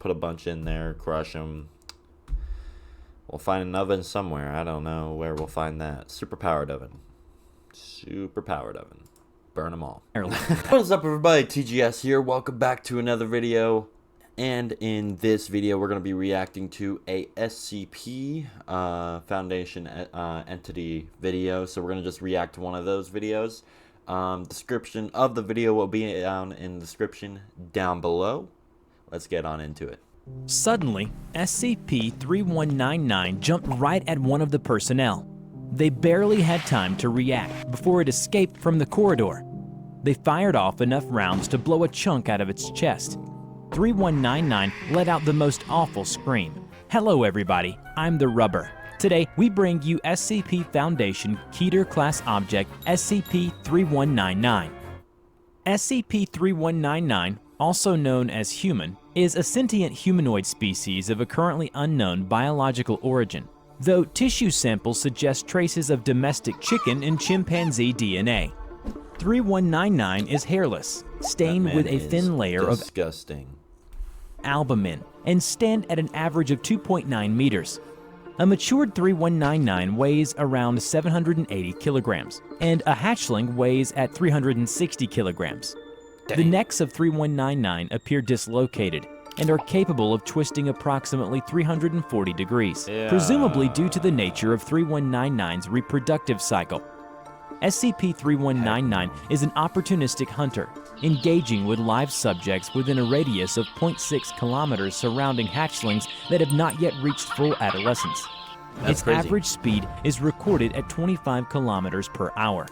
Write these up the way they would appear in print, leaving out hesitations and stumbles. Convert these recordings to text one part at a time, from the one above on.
put a bunch in there, crush them. We'll find an oven somewhere. I don't know where we'll find that. Superpowered oven. Superpowered oven. Burn them all. What's up, everybody? TGS here. Welcome back to another video. And in this video, we're going to be reacting to a SCP Foundation entity video. So we're going to just react to one of those videos. Description of the video will be down in the description down below. Let's get on into it. Suddenly, SCP-3199 jumped right at one of the personnel. They barely had time to react before it escaped from the corridor. They fired off enough rounds to blow a chunk out of its chest. 3199 let out the most awful scream. Hello everybody, I'm the Rubber. Today, we bring you SCP Foundation Keter Class Object SCP-3199. SCP-3199, also known as human, is a sentient humanoid species of a currently unknown biological origin, though tissue samples suggest traces of domestic chicken and chimpanzee DNA. 3199 is hairless, stained with a thin layer of albumin, and stand at an average of 2.9 meters. A matured 3199 weighs around 780 kilograms, and a hatchling weighs at 360 kilograms. Dang. The necks of 3199 appear dislocated and are capable of twisting approximately 340 degrees, presumably due to the nature of 3199's reproductive cycle. SCP-3199 is an opportunistic hunter, engaging with live subjects within a radius of 0.6 kilometers surrounding hatchlings that have not yet reached full adolescence. Its average speed is recorded at 25 kilometers per hour.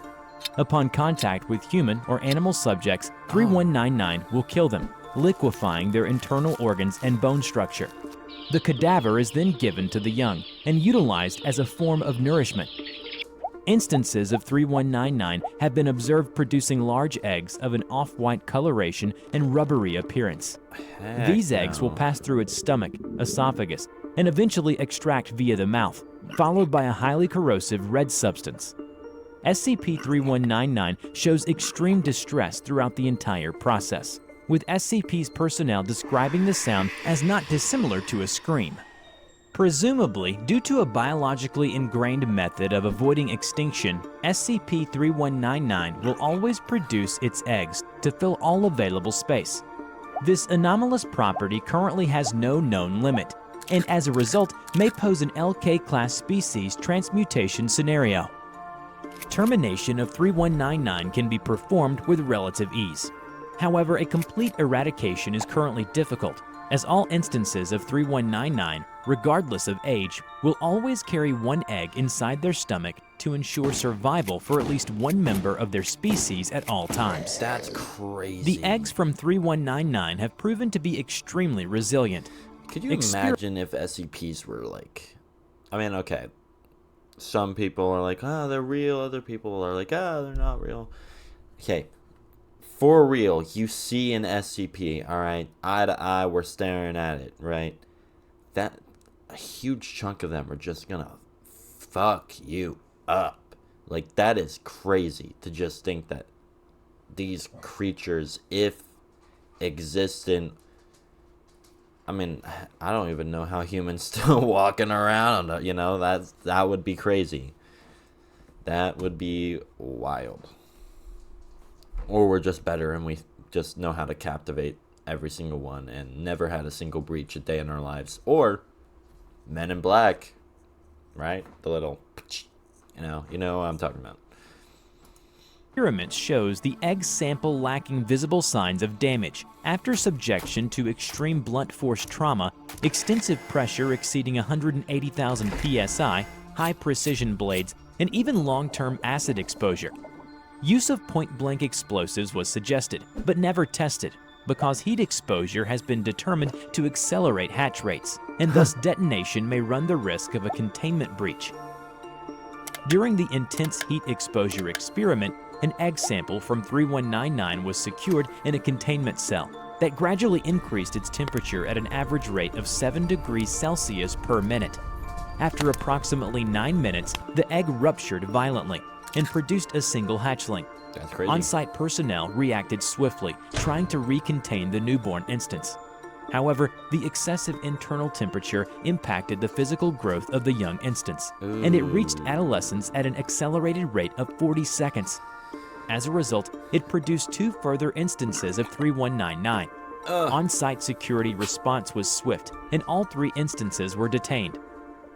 Upon contact with human or animal subjects, 3199 will kill them, liquefying their internal organs and bone structure. The cadaver is then given to the young and utilized as a form of nourishment. Instances of 3199 have been observed producing large eggs of an off-white coloration and rubbery appearance. These eggs will pass through its stomach, esophagus, and eventually extract via the mouth, followed by a highly corrosive red substance. SCP-3199 shows extreme distress throughout the entire process, with SCP's personnel describing the sound as not dissimilar to a scream. Presumably, due to a biologically ingrained method of avoiding extinction, SCP-3199 will always produce its eggs to fill all available space. This anomalous property currently has no known limit, and as a result may pose an LK-class species transmutation scenario. Termination of 3199 can be performed with relative ease. However, a complete eradication is currently difficult, as all instances of 3199, regardless of age, will always carry one egg inside their stomach to ensure survival for at least one member of their species at all times. That's crazy. The eggs from 3199 have proven to be extremely resilient. Could you imagine if SCPs were like, I mean, okay, some people are like, oh, they're real, other people are like, oh, they're not real. Okay. For real, you see an SCP, all right, eye to eye, we're staring at it, right? That a huge chunk of them are just gonna fuck you up. Like, that is crazy to just think that these creatures, if existent, I mean, I don't even know how humans still walking around, you know, that would be crazy. That would be wild. Or we're just better and we just know how to captivate every single one and never had a single breach a day in our lives. Or Men in Black, right? The little, you know what I'm talking about. Experiment shows the egg sample lacking visible signs of damage after subjection to extreme blunt force trauma, extensive pressure exceeding 180,000 psi, high precision blades, and even long-term acid exposure. Use of point-blank explosives was suggested, but never tested, because heat exposure has been determined to accelerate hatch rates, and thus detonation may run the risk of a containment breach. During the intense heat exposure experiment, an egg sample from 3199 was secured in a containment cell that gradually increased its temperature at an average rate of 7 degrees Celsius per minute. After approximately 9 minutes, the egg ruptured violently and produced a single hatchling. That's crazy. On-site personnel reacted swiftly, trying to recontain the newborn instance. However, the excessive internal temperature impacted the physical growth of the young instance, and it reached adolescence at an accelerated rate of 40 seconds. As a result, it produced 2 further instances of 3199. On-site security response was swift, and all 3 instances were detained.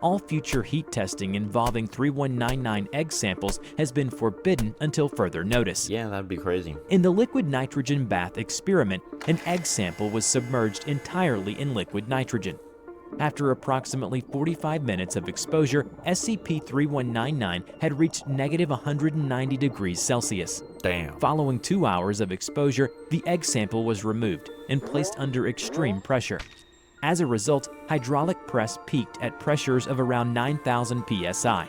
All future heat testing involving 3199 egg samples has been forbidden until further notice. Yeah, that'd be crazy. In the liquid nitrogen bath experiment, an egg sample was submerged entirely in liquid nitrogen. After approximately 45 minutes of exposure, SCP-3199 had reached negative 190 degrees Celsius. Damn. Following 2 hours of exposure, the egg sample was removed and placed under extreme pressure. As a result, hydraulic press peaked at pressures of around 9,000 psi.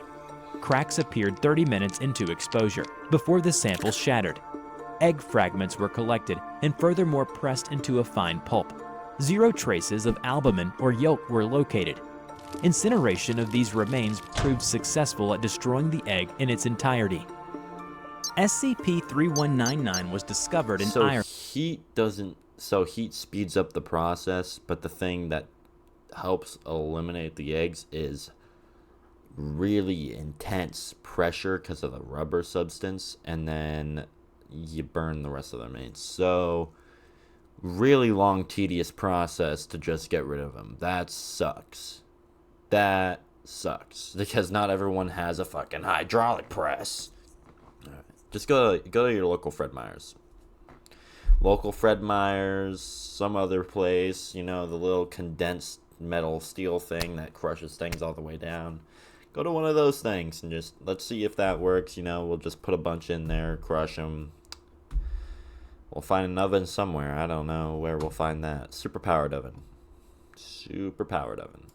Cracks appeared 30 minutes into exposure, before the sample shattered. Egg fragments were collected and furthermore pressed into a fine pulp. 0 traces of albumin or yolk were located. Incineration of these remains proved successful at destroying the egg in its entirety. SCP-3199 was discovered in iron. So heat speeds up the process, but the thing that helps eliminate the eggs is really intense pressure because of the rubber substance, and then you burn the rest of the remains. So really long, tedious process to just get rid of them. That sucks. That sucks because not everyone has a fucking hydraulic press. All right. Just go to your local Fred Meyer's. Local Fred Meyer's, some other place, you know, the little condensed metal steel thing that crushes things all the way down. Go to one of those things and just, let's see if that works, you know, we'll just put a bunch in there, crush them. We'll find an oven somewhere, I don't know where we'll find that. Superpowered oven. Superpowered oven.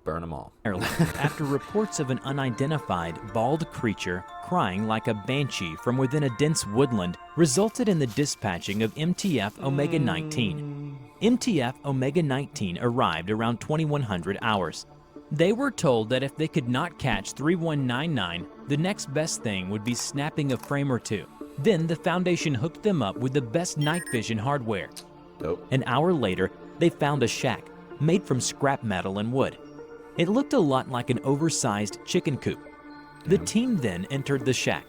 Burn them all. After reports of an unidentified, bald creature crying like a banshee from within a dense woodland resulted in the dispatching of MTF Omega-19. MTF Omega-19 arrived around 2100 hours. They were told that if they could not catch 3199, the next best thing would be snapping a frame or 2. Then the Foundation hooked them up with the best night vision hardware. Dope. An hour later, they found a shack made from scrap metal and wood. It looked a lot like an oversized chicken coop. The team then entered the shack.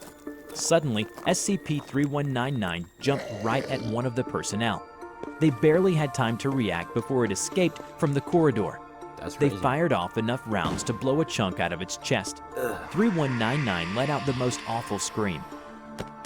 Suddenly, SCP-3199 jumped right at one of the personnel. They barely had time to react before it escaped from the corridor. That's They crazy. fired off enough rounds to blow a chunk out of its chest. 3199 let out the most awful scream.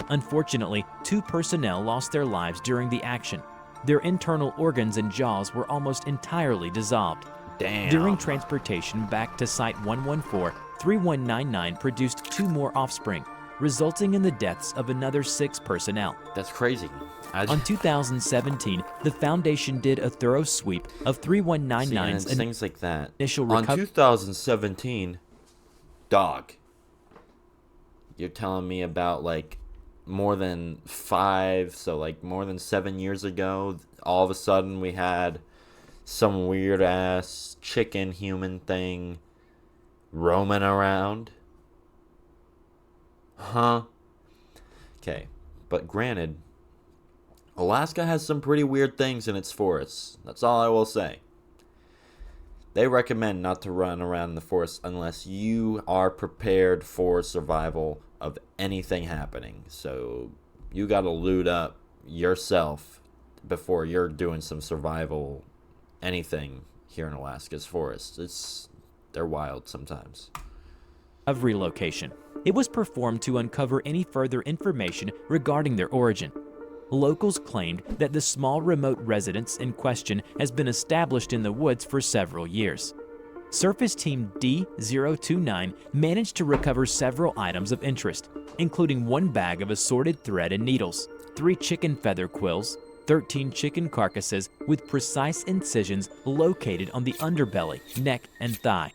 Unfortunately, 2 personnel lost their lives during the action. Their internal organs and jaws were almost entirely dissolved. Damn. During transportation back to Site 114, 3199 produced 2 more offspring, resulting in the deaths of another 6 personnel. That's crazy. On 2017, the Foundation did a thorough sweep of 3199's things like that. initial On recovery. 2017, dog. You're telling me about like more than 5, so like more than 7 years ago, all of a sudden we had some weird ass chicken human thing roaming around. Huh? Okay, but granted, Alaska has some pretty weird things in its forests. That's all I will say. They recommend not to run around in the forest unless you are prepared for survival of anything happening. So you gotta loot up yourself before you're doing some survival anything here in Alaska's forests. They're wild sometimes. Of relocation. It was performed to uncover any further information regarding their origin. Locals claimed that the small remote residence in question has been established in the woods for several years. Surface Team D029 managed to recover several items of interest, including 1 bag of assorted thread and needles, 3 chicken feather quills, 13 chicken carcasses with precise incisions located on the underbelly, neck, and thigh.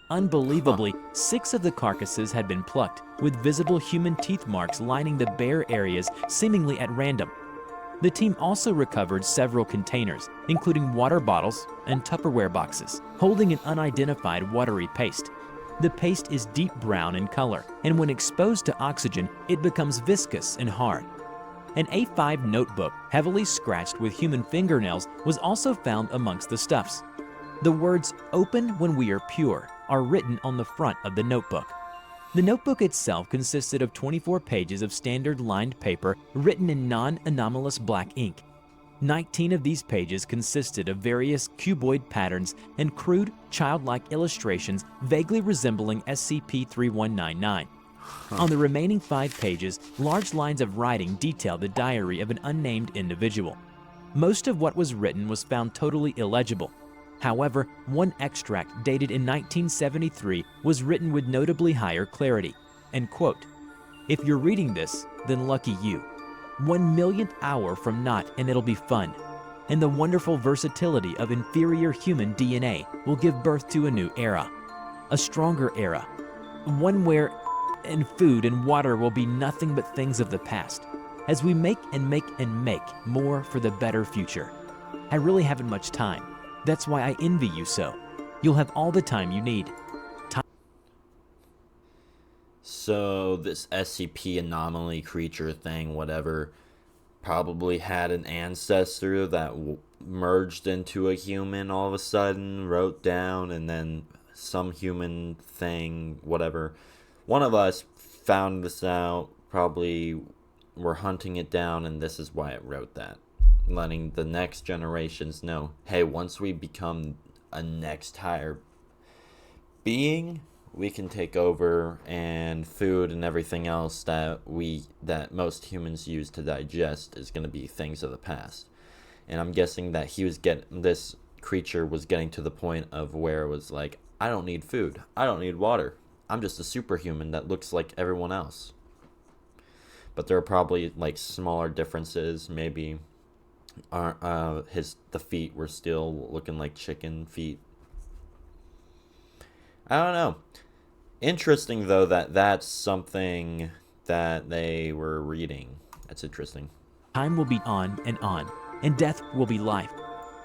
Unbelievably, 6 of the carcasses had been plucked, with visible human teeth marks lining the bare areas seemingly at random. The team also recovered several containers, including water bottles and Tupperware boxes, holding an unidentified watery paste. The paste is deep brown in color, and when exposed to oxygen, it becomes viscous and hard. An A5 notebook, heavily scratched with human fingernails, was also found amongst the stuffs. The words, "Open when we are pure," are written on the front of the notebook. The notebook itself consisted of 24 pages of standard lined paper written in non-anomalous black ink. 19 of these pages consisted of various cuboid patterns and crude, childlike illustrations vaguely resembling SCP-3199. On the remaining 5 pages, large lines of writing detailed the diary of an unnamed individual. Most of what was written was found totally illegible. However, one extract dated in 1973 was written with notably higher clarity, and quote, "If you're reading this, then lucky you. 1 millionth hour from not and it'll be fun. And the wonderful versatility of inferior human DNA will give birth to a new era. A stronger era. One where and food and water will be nothing but things of the past. As we make and make and make more for the better future. I really haven't much time. That's why I envy you so. You'll have all the time you need." So this SCP anomaly creature thing, whatever, probably had an ancestor that merged into a human all of a sudden, wrote down, and then some human thing, whatever. One of us found this out, probably were hunting it down, and this is why it wrote that. Letting the next generations know, hey, once we become a next higher being, we can take over, and food and everything else that most humans use to digest is going to be things of the past. And I'm guessing that this creature was getting to the point of where it was like, I don't need food, I don't need water, I'm just a superhuman that looks like everyone else. But there are probably like smaller differences. Maybe the feet were still looking like chicken feet. I don't know. Interesting though that's something that they were reading. That's interesting. Time will be on, and death will be life.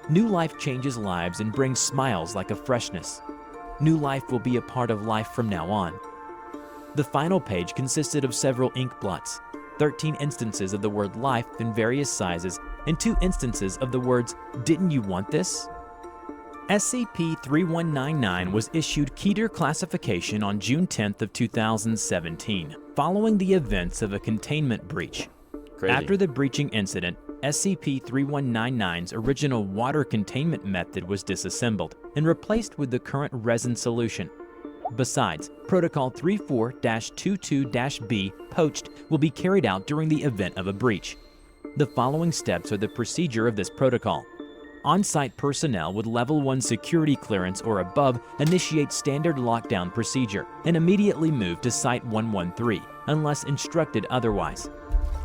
New life changes lives and brings smiles like a freshness. New life will be a part of life from now on. The final page consisted of several ink blots, 13 instances of the word life in various sizes, and 2 instances of the words, "Didn't you want this?" SCP-3199 was issued Keter classification on June 10th of 2017, following the events of a containment breach. Crazy. After the breaching incident, SCP-3199's original water containment method was disassembled and replaced with the current resin solution. Besides, Protocol 34-22-B poached will be carried out during the event of a breach. The following steps are the procedure of this protocol. On-site personnel with Level 1 security clearance or above initiate standard lockdown procedure and immediately move to Site 113, unless instructed otherwise.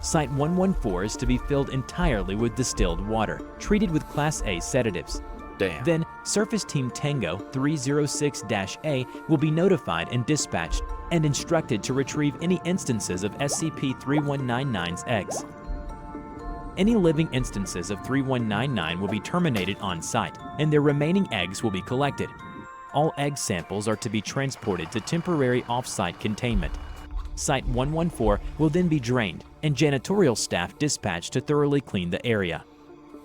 Site 114 is to be filled entirely with distilled water, treated with Class A sedatives. Damn. Then, Surface Team Tango 306-A will be notified and dispatched and instructed to retrieve any instances of SCP-3199's eggs. Any living instances of 3199 will be terminated on site, and their remaining eggs will be collected. All egg samples are to be transported to temporary off-site containment. Site 114 will then be drained, and janitorial staff dispatched to thoroughly clean the area.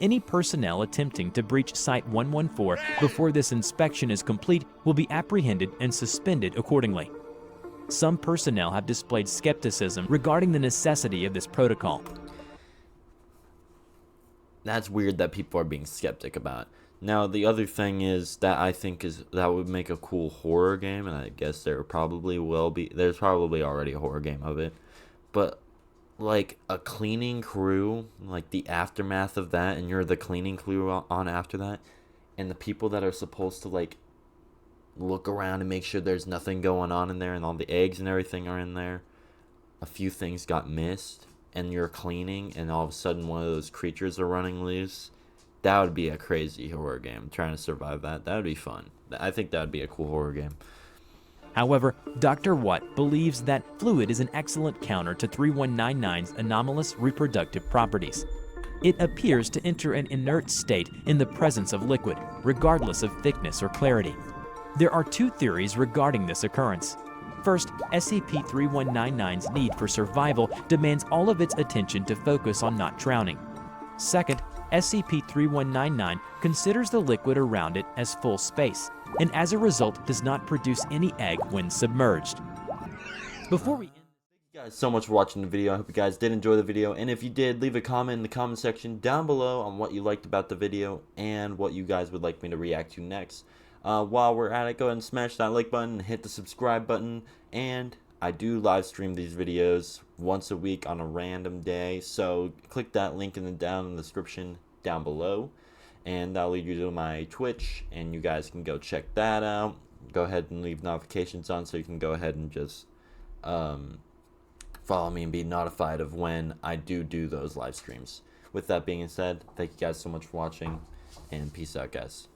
Any personnel attempting to breach Site 114 before this inspection is complete will be apprehended and suspended accordingly. Some personnel have displayed skepticism regarding the necessity of this protocol. That's weird that people are being skeptic about. Now, the other thing is that I think that would make a cool horror game, and I guess there probably will be. There's probably already a horror game of it. But, like, a cleaning crew, like the aftermath of that, and you're the cleaning crew on after that, and the people that are supposed to, like, look around and make sure there's nothing going on in there, and all the eggs and everything are in there. A few things got missed, and you're cleaning, and all of a sudden one of those creatures are running loose. That would be a crazy horror game. Trying to survive that. That would be fun. I think that would be a cool horror game. However, Dr. Watt believes that fluid is an excellent counter to 3199's anomalous reproductive properties. It appears to enter an inert state in the presence of liquid, regardless of thickness or clarity. There are 2 theories regarding this occurrence. First, SCP-3199's need for survival demands all of its attention to focus on not drowning. Second, SCP-3199 considers the liquid around it as full space, and as a result does not produce any egg when submerged. Before we end, Thank you guys so much for watching the video. I hope you guys did enjoy the video, and if you did, leave a comment in the comment section down below on what you liked about the video and what you guys would like me to react to next. While we're at it, go ahead and smash that like button and hit the subscribe button. And I do live stream these videos once a week on a random day, so click that link down in the description down below, and that'll lead you to my Twitch, and you guys can go check that out. Go ahead and leave notifications on so you can go ahead and just follow me and be notified of when I do those live streams. With that being said, thank you guys so much for watching, and peace out, guys.